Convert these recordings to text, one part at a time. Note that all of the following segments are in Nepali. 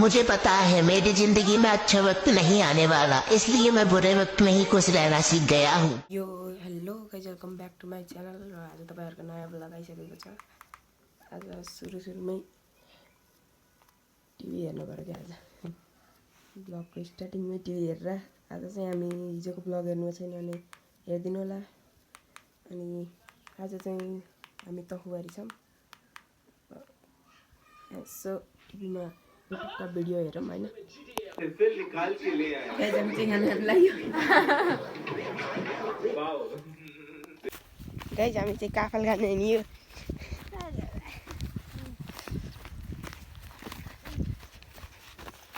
मुझे पता है मेरी जिंदगी में अच्छा वक्त नहीं आने वाला, इसलिए मैं बुरे वक्त में ही खुश रहना सीख गया हूँ। यो hello guys, welcome back to my channel. र आज तपाईँहरूको नयाँ ब्लग आइसकेको छ। आज सुरुमै टिभी हेर्नु पऱ्यो क्या। आज ब्लगको स्टार्टिङमै टिभी हेरेर आज चाहिँ हामी हिजोको ब्लग हेर्नु छैन भने हेरिदिनु होला। अनि आज चाहिँ हामी तखुबारी छौँ। यसो टिभीमा एउटा भिडियो हेरौँ होइन। गाइज हामी चाहिँ खाना लाग्यो। गाइज हामी चाहिँ काफल खाने नि यो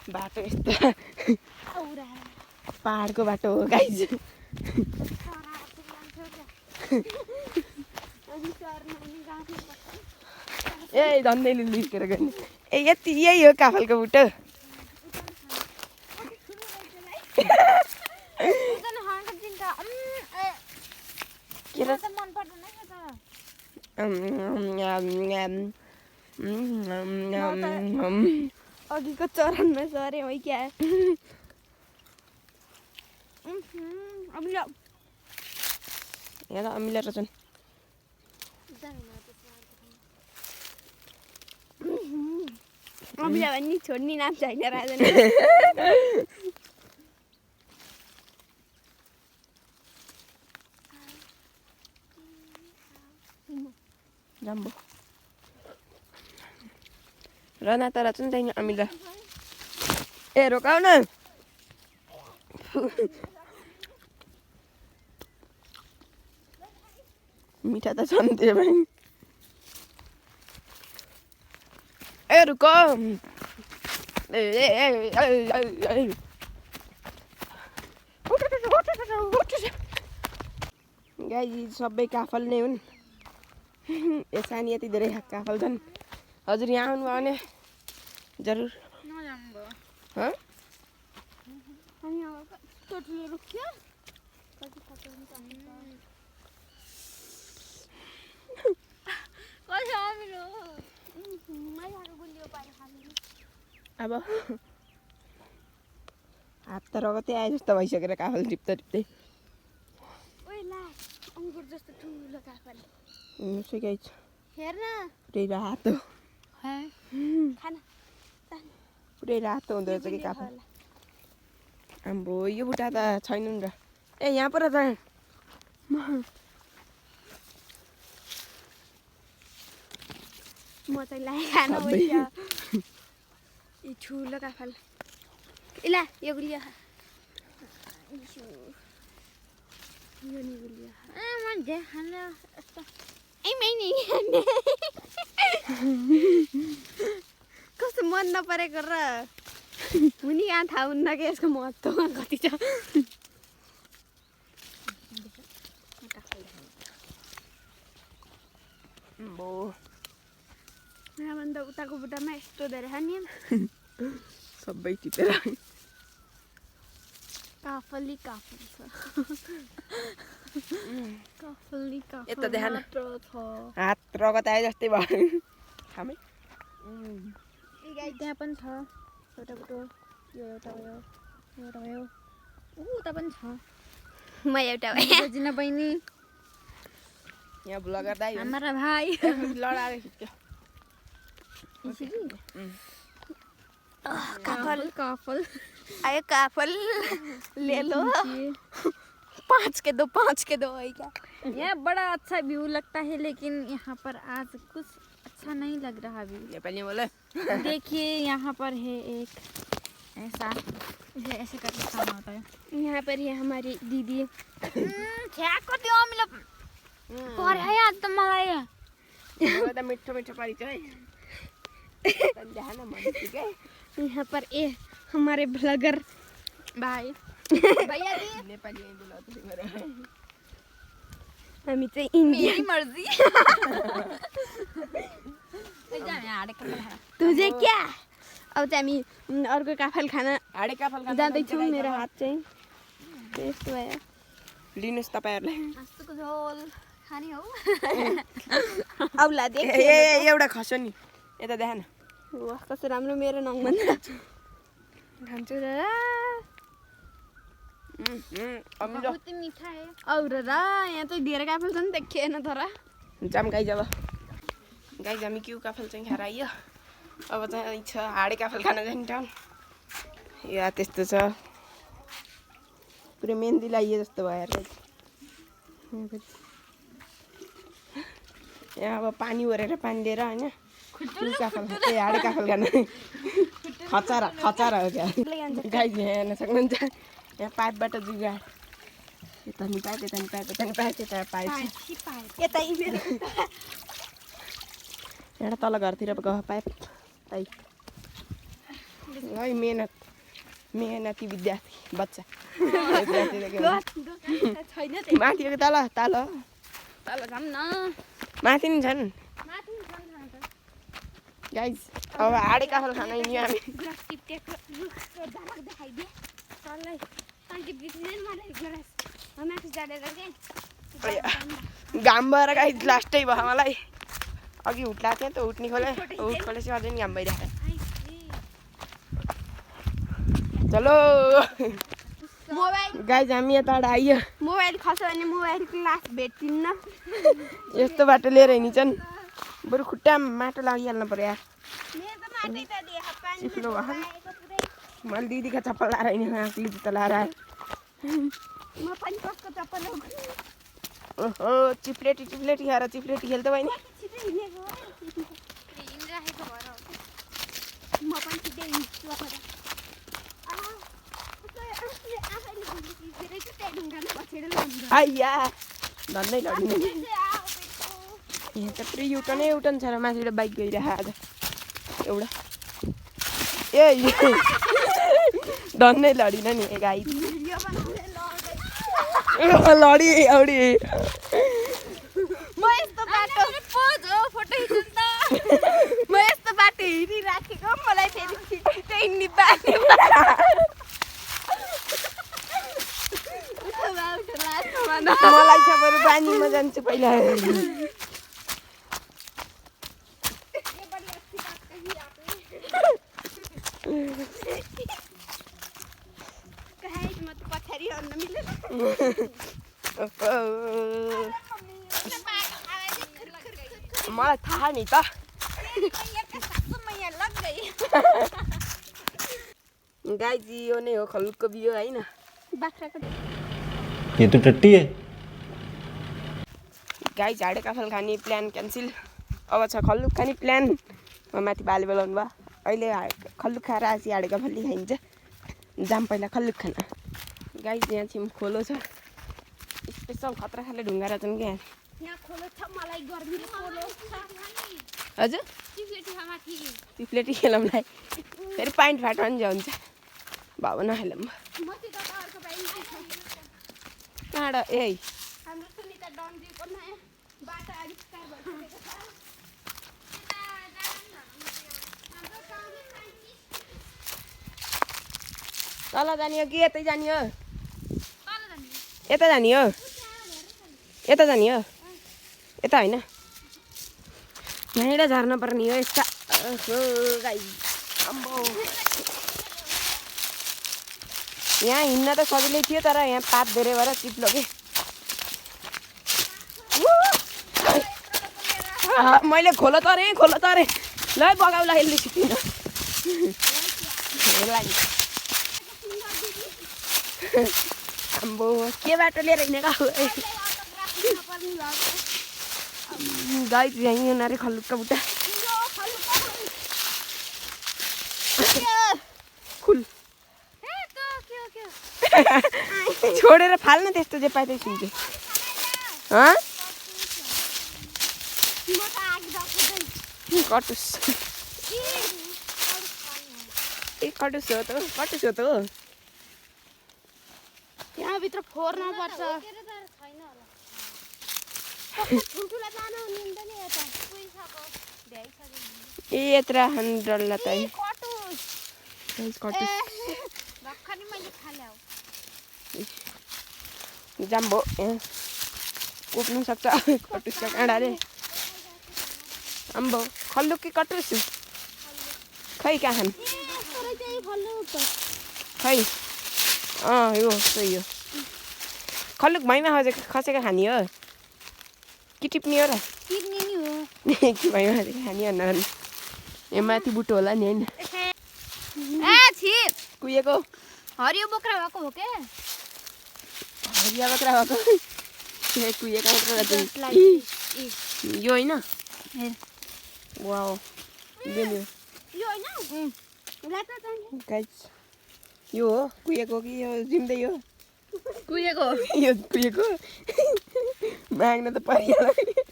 बाटो यस्तो पहाडको बाटो हो गाइज। ए धन्दै लिएर गर्ने ए यति यही हो काफलको बुटो। अघिको चरणमा सरे है क्या। यहाँ त अमिला रहेछन्। अमिला भन्ने छोड्ने नाम छैन राजन। जाम्बो रना तर चाहिँ छैन अमिला। ए रोकाउ न। मिठा त छन् त्यो पनि। ए रुक। गाई सबै काफल नै हुन्। सानी यति धेरै काफल छन्। हजुर यहाँ आउनुभयो भने जरुर। अब हात त रगतै आए जस्तो भइसकेर काफल टिप्दै टिप्दै। पुरै रातो पुरै रातो हुँदो रहेछ कि काफल। आम्बो यो बुट्टा त छैन नि र। ए यहाँ पर त म चाहिँ लाई खान भइसक्यो। यो ठुलो काफल इला यो गुलिया यो नि गुलिया मन दे खान यस्तो ए मैनी कस्तो मन नपरेको र हुने यहाँ थाहा हुन्न कि यसको महत्त्व कति छ। यहाँभन्दा उताको बुट्टामा यस्तो धेरै छ नि सबै टिपेर काफली काफल छ। काफली काफल यता देखा न। मात्र छ। हात रगत आए जस्तै भयो। खामै त्यहाँ पनि छ एउटा बुटो। यो एउटा भयो यो एउटा भयो उता पनि छ। म एउटा भयो जिना बहिनी यहाँ ब्लगर दाइ हमारा भाइ लडाएर खिच्यो। काफल काफल आयो काफल ले लो 5 के दो है क्या। यहाँ बड़ा अच्छा व्यू लगता है लेकिन यहाँ पर आज कुछ अच्छा नहीं लग रहा व्यू। नेपाली बोले। देखिए यहाँ पर है एक ऐसा इसे ऐसे करके खाना होता है। यहाँ पर है हमारी दीदी ठ्याक्क त्यो अमिलो पर्यो है आज त मलाई। त मिठो मिठो परिचय है। यहाँ पर ए हमारे ब्लॉगर भाई भैया जी नेपाली बोलाउँदै मेरो। हामी चाहिँ इन्डिया मर्जी तुझे क्या। अब चाहिँ हामी अर्को काफल खाना हाडे काफल जाँदैछौँ। मेरो हात चाहिँ यस्तो भयो। लिनुहोस् तपाईँहरूले। मासुको झोल खाने हो। औला देख ए एउटा खस्यो नि यता देखा न। वाह कस्तो राम्रो मेरो नङ भन्दा खान्छु अमिलो बहुत मीठा है और यहाँ चाहिँ धेरै काफल छ नि देखिएन तर जाम गाई जब गाई हामी क्यु काफल चाहिँ खाएर आइयो अब चाहिँ छ हाडे काफल खान जाने टाउन या त्यस्तो छ पुरै मेहन्दी लगाइयो जस्तो भयो यहाँ अब पानी ओरेर पानी लिएर होइन क्यु काफल ए हाडे काफल खान खचारा खचारा हो क्या गाई यहाँ हेर्न सक्नुहुन्छ यहाँ पाइपबाट जुगाड यता नि पाइप यता नि पाइप यता नि पाइप यता पाइप यता एउटा तल घरतिर गयो पाइप पाइप है मेहनती विद्यार्थी बच्चा छैन माथि तल तल तल जाम न माथि नि छन् गाइज अब हाडे काफल खान हिँड्यो हामी घाम भएर गाइज लास्टै भयो मलाई अघि हुट लाग्थ्यो त हुट नि खोले हुट खोलेपछि अझै नि घाम भइरहेको चलो गाइज हामी यताबाट आइयो मोबाइल खस्यो भने मोबाइल क्लास भेटिन्न यस्तो बाटो लिएर हिँड्छन् बरु खुट्टामा माटो लागिहाल्नु पर्यो यार चिप्लो भयो मैले दिदीको चप्पल लाएर हिँडेको आफूले जुत्ता लाएर आयो ओहो चिप्लेटी खाएर चिप्लेटी खेल्थ्यो बहिनी आइया धन्दै लडिने यहाँ त पुरै युटर्न छ र माथिबाट बाइक गइरहेको आज एउटा ए धन्दै लडिन नि गाई लडी औडी म यस्तो बाटो हिँडिराखेको मलाई फेरि छिटो हिँड्ने बाटो मलाई छ बरु पानीमा जान्छु पहिला मलाई थाहा नि त गाईजी यो नै हो खलुकको बियो होइन ये तो टट्टी है गाई झाडे काफल खाने प्लान क्यान्सिल अब छ खल्लुक खाने प्लान माथि बाले बोलाउनु भयो अहिले खल्लुक खाएर आसी हाडे काफल खाइन्छ जाम पहिला खल्लुक खान गाई यहाँ छिम खोलो छ स्पेसल खतरा खाले ढुङ्गा रहेछन् क्या यहाँ खोलो छ मलाई गर्मीले खोलो हजुर चिप्लेटी खेलौँलाई फेरि पाइन्ट फाट्यो भने हुन्छ भाउ नखेलौँ कहाँबाट ए हाम्रो सुनिता डन्डीको नयाँ बाटो आविष्कार भइसकेको छ तल जाने हो कि यतै जाने हो यता जाने हो यता जाने हो यता होइन यहीँबाट झर्न पर्ने हो यस्ता गाई अम्बो यहाँ हिँड्न त सजिलै थियो तर यहाँ पात धेरै भएर चिप्लो कि मैले खोलो तरेँ ल बगाउला यसले छिटिन अम्बो के बाटो लिएर हिँडेको गाई यहीँ हुनारे खल्लुक्का बुट्टा खुल छोडेर फाल्न त्यस्तो जे पाए त्यही सुन्छु कटुस ए कटुस हो त यहाँभित्र फोर्न पर्छ ए यत्र डल्ला त जाम्बो कुट्नु सक्छ कटुसका काँडाले अम्बो खल्लुक कि कटुस खै कहाँ खानु खै यो सही हो खलुक भैँमा खसेको खाने हो कि टिप्ने हो र टिप्ने नि हो कि भैँमा खसेको खाने हो न यहाँ माथि बुटो होला नि होइन ए छिर कुहिएको हरियो बोक्रा भएको हो के हरिया बाख्रा भएको कुहिएको मात्र यो होइन वाउ यो हैन लाटा चाहिन्छ गाइस यो हो कुहिएको कि यो जिम्दै हो कुहिएको यो कुहिएको माग्न त परिहाल्यो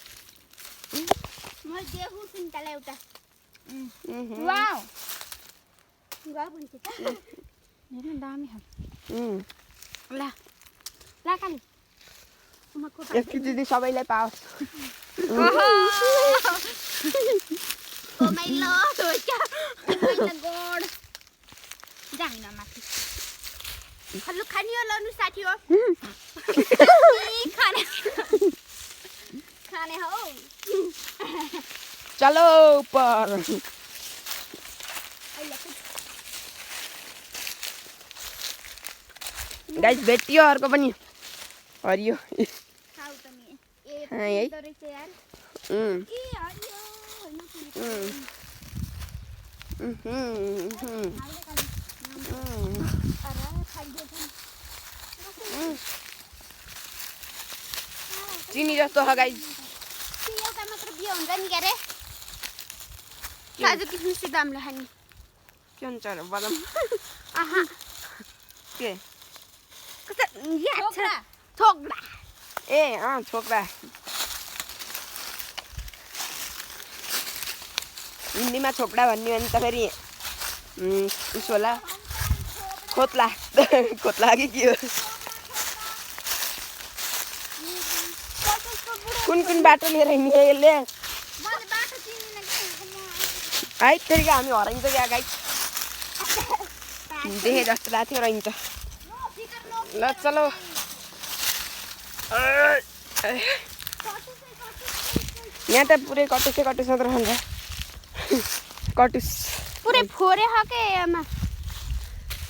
म देखु सुन्तला एउटा वाउ गाउ पनि छ हेर्न दामी छ ला ला काली यति दिदी सबैलाई पाओस् ओ माइ लर्ड हो क्या ओ माइ गॉड जामिन माथि हल्लु खानी हो लनु साथी हो खाने खाने हो चलो ऊपर गाइस भेटियो अर्को पनि हरियो खाउ त नि ए है त रहेछ यार ए हरियो चिनी जस्तो छ गाइस एउटा मात्र बियो हुन्छ नि क्यारे काजु किसमिस दामले खानी के हुन्छ र बदाम आहा के कता छोक्रा ए छोक्रा हिन्दीमा छोक्रा भन्ने भने त फेरि उसो होला खोत्ला खोत्ला कि के हो कुन बाटो लिएर हिँड्ने यसले है फेरि हामी हराइन्छ क्या गाइस देखे जस्तो लाग्थ्यो रहन्छ ल चलो यहाँ त पुरै कटुस मात्र खान्छ कटुस पुरै फोरे हके एमा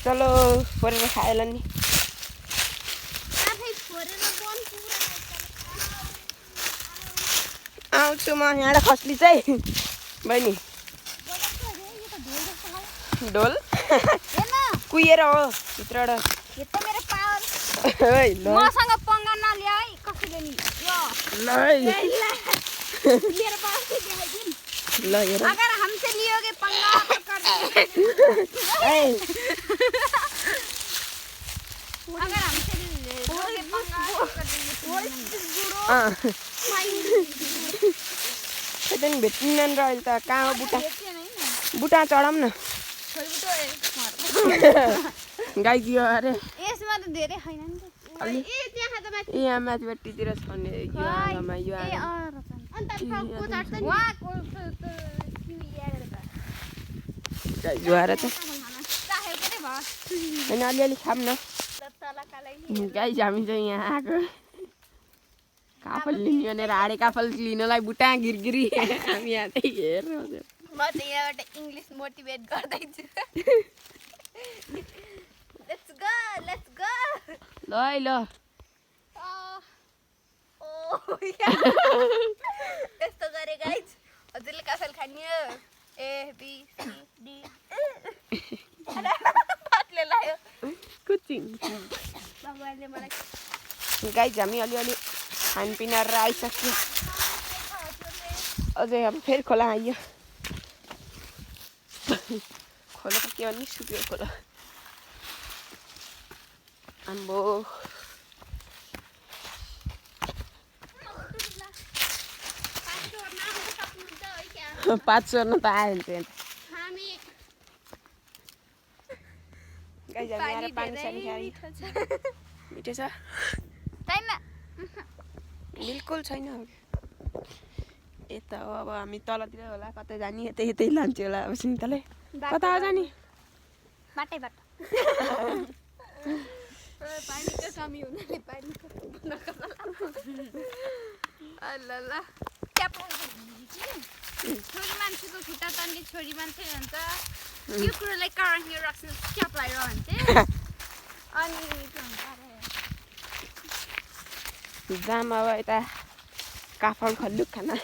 चलो फोरेर खाएला नि आफै फोरेर बन पुरा आउँछु म यहाँबाट खस्ली चाहिँ बहिनी ढोल कुहिएर हो भित्रबाट यो त मेरो पावर है ल मसँग पंगा नलिया है कसैले नि ल मेरो पावर से दिखाइदिन ल हेर अगर हमसे लियोगे पंगा तो कर देंगे अगर हमसे लोगे पंगा तो कर देंगे त्यही भेटिँदैन र अहिले त कहाँ हो बुटा चढाउँ न गाई दियो अरे यसमा त धेरै छैन नि त ए त्यहाँ त माथि ए यहाँ माथिपट्टितिर छ नि यो आँगामा यो ए अन्त को चढ्छ नि वा को जुहाएर त चाहे पनि भयो होइन अलिअलि खाऊँ न गाई हामी चाहिँ यहाँ आएको काफल लिने भनेर हाडे काफल लिनलाई बुटा गिरगिरी हामी यहाँ चाहिँ हेर्नु म त यहाँबाट इङ्ग्लिस मोटिभेट गर्दैछु लेट्स गो ल है ल यस्तो गरे गाइज हजुरले काफल खाने हो ए बी सी डी पातले लायो कुचिङ भगवानले मलाई गाइज हामी अलिअलि खानपिन गरेर आइसक्यो अझै अब फेरि खोला आइयो खोला त के भन्ने सुक्यो खोला आम्बो 5 चोर्न त आयो नि त्यहाँ गाइज हामी आएर पानी सानी खायो मिठो छ छैन बिल्कुल छैन यता हो अब हामी तलतिर होला कतै जाने यतै यतै लान्छु होला अब सुन्तले कता हो जाने बाटैबाट पानीको कमी हुनाले पानीको ल छोरी मान्छेको खुट्टा तन्के छोरी मान्छे भन्छ यो कुरोलाई कारण यो राख्छ क्याप लगाएर भन्छ अनि के भन्छ जाम अब यता काफल खल्लुक खाना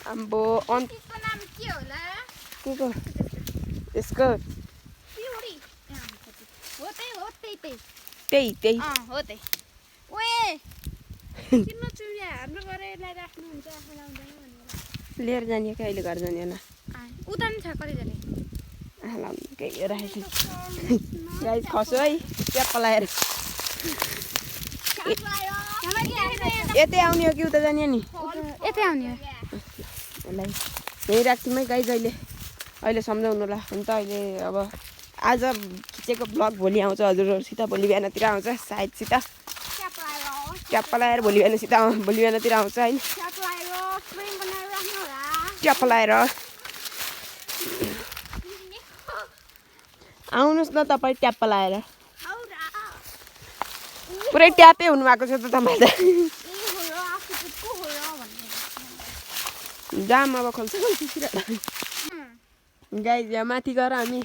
आम्बो त्यसको नाम के होला केको यसको पिउरी हो त्यही हो त्यही ओए किन चुरिया हाम्रो घरै यसलाई राख्नुहुन्छ आँखा लाउँदैन भनेर लिएर जाने कि अहिले घर जाने होला उता नि छ कतिजना आँखा लाउनु केही राखेको गाइस खस्यो है ट्याप पलाएर यतै आउने हो कि उता जाने नि यतै आउने हो यसलाई यहीँ राख्छौँ है गाइस अहिले सम्झाउनु होला हुन्छ अहिले अब आज खिचेको ब्लग भोलि आउँछ हजुरहरूसित भोलि बिहानतिर आउँछ सायदसित ट्याप लाएर भोलि बिहानतिर आउँछ होइन ट्याप लाएर आउनुहोस् न तपाईँ ट्याप लाएर पुरै ट्यापै हुनुभएको छ त तपाईँ त जाम अब खोल्छ गाइस यहाँ माथि गएर हामी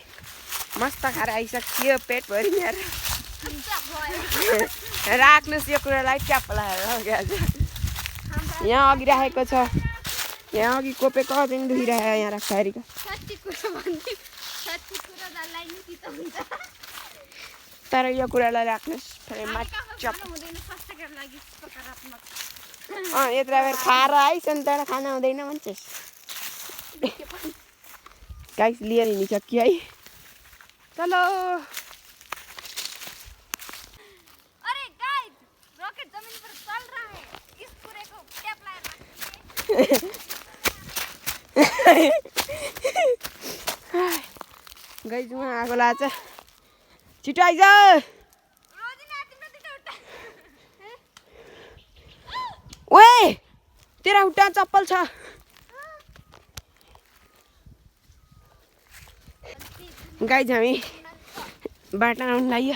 मस्त खाएर आइसक्यो पेटभरि यहाँ राख्नुहोस् यो कुरालाई ट्याप लाएर यहाँ अघि राखेको छ यहाँ अघि कोपेको अझै दुखिरहेको यहाँ राख्दाखेरिको तर यो कुरालाई राख्नुहोस् यत्रो बेर खाएर आइस नि तर खाना हुँदैन भन्छस् गाइस लिएर हिँडिसक्यो है चलो अरे गाइस रॉकेट जमीन पर चल रहा है इस पूरे को टैप लाएर गाइस उहाँ आगो लाग्छ छिटो आइज ओए तेरा खुट्टा चप्पल छ गाइस हामी बाटो आउनु लाग्यो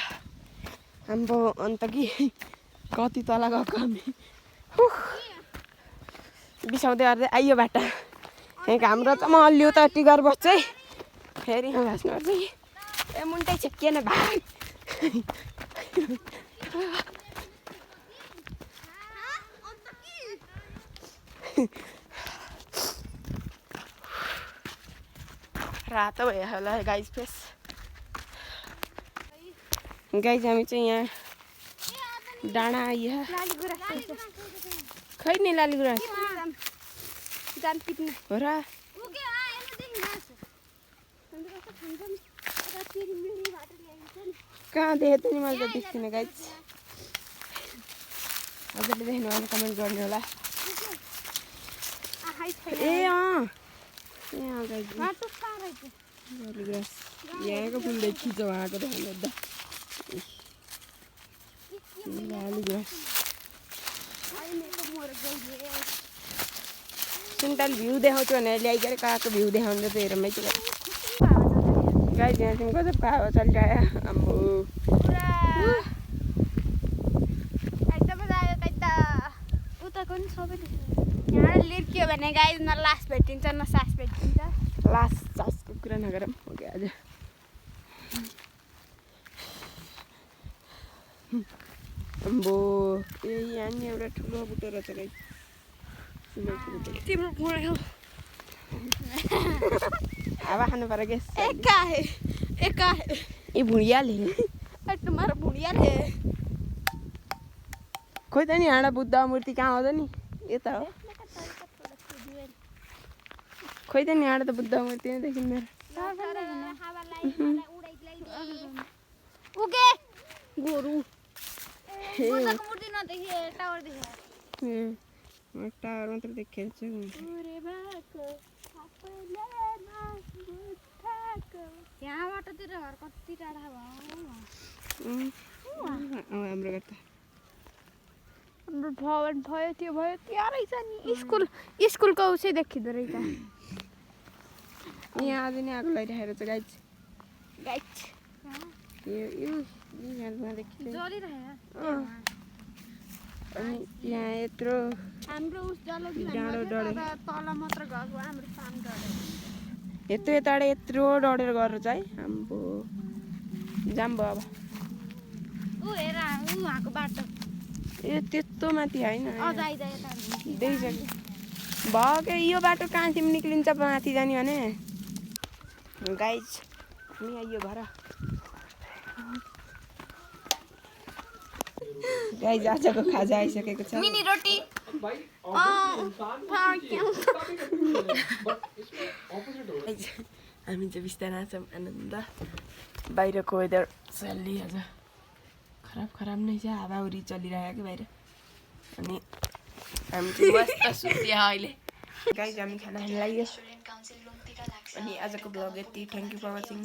हाम्रो अन्त कि कति तल गएको हामी बिसाउँदै गर्दै आइयो बाटा यहाँ हाम्रो त म अलियो त टिगर बस्छ है फेरि बस्नुपर्छ है ए मुन्टै छेकिएन भाइ रातो भयो होला गाइस फेस गाइस हामी चाहिँ यहाँ डाँडा आइयो खै नि लालीगुराँस हो र कहाँ देखेको नि मैले त देख्थिनँ गाइस हजुरले देख्नु भने कमेन्ट गर्नु होला ए गाइस लालीगुराँस यहाँको फुल देखिन्छ उहाँको देखाउनु त लालीगुराँस सुन्तल भ्यू देखाउँछु भनेर ल्याइकन कहाँको भ्यू देखाउँदै थियो हेरमै चाहिँ गाइस यहाँ चाहिँ गजबको हावा चलिरह्यो आम्बो यहाँ लिर्कियो भने गाइस न लास भेटिन्छ न सास भेटिन्छ लास्ट सासको कुरा नगरौँ ओके आज अम्बो ए यहाँ नि एउटा ठुलो बुटो रहेछ गाइस तिम्रो बुढो हावा खानु पर्यो के एका ए भुँडिहाल्यो तुम्हारा बुढ़िया है खोइ त नि हाँडा बुद्ध मूर्ति कहाँ आउँछ नि यता हो खोइ त नि हाँडा त बुद्ध मूर्ति नै देखिन् मेरो उगे गोरु बुद्धको मूर्ति नदेखिए टावर देखिए टावर मात्र देखेको छु यहाँबाट तिर घर कति टाढा भयो हाम्रो घर त हाम्रो भवन भयो त्यो त्यहाँ रहेछ नि स्कुलको उसै देखिँदो रहेछ यहाँ आज नि आगो लगाइरहेको छ गाइस अनि यहाँ यत्रो हाम्रो उस जलगी डाँडो डढे तल मात्र घर हो हाम्रो फार्म डढे यत्रो यताबाट यत्रो डढेर गरेर चाहिँ हाम्रो जाम भयो अब ऊ हेर उहाँको बाटो ए त्यस्तो माथि होइन अझ आइजा यता देखिसक्यो भयो के यो बाटो कहाँदेखि निक्लिन्छ माथि जाने भने गाइज हामी आइयो घर गाइज आजको खाजा आइसकेको छ मिनी रोटी हामी चाहिँ बिस्तारै छौँ आनन्द बाहिरको वेदर चलिहाल्छ खराब नै छ हावाहुरी चलिरहेको बाहिर अनि हामी चाहिँ मस्त सुत्यो अहिले गाइज हामी खाना खान लाग्यो अनि आजको ब्लग यति थ्याङ्क यू फर वाचिङ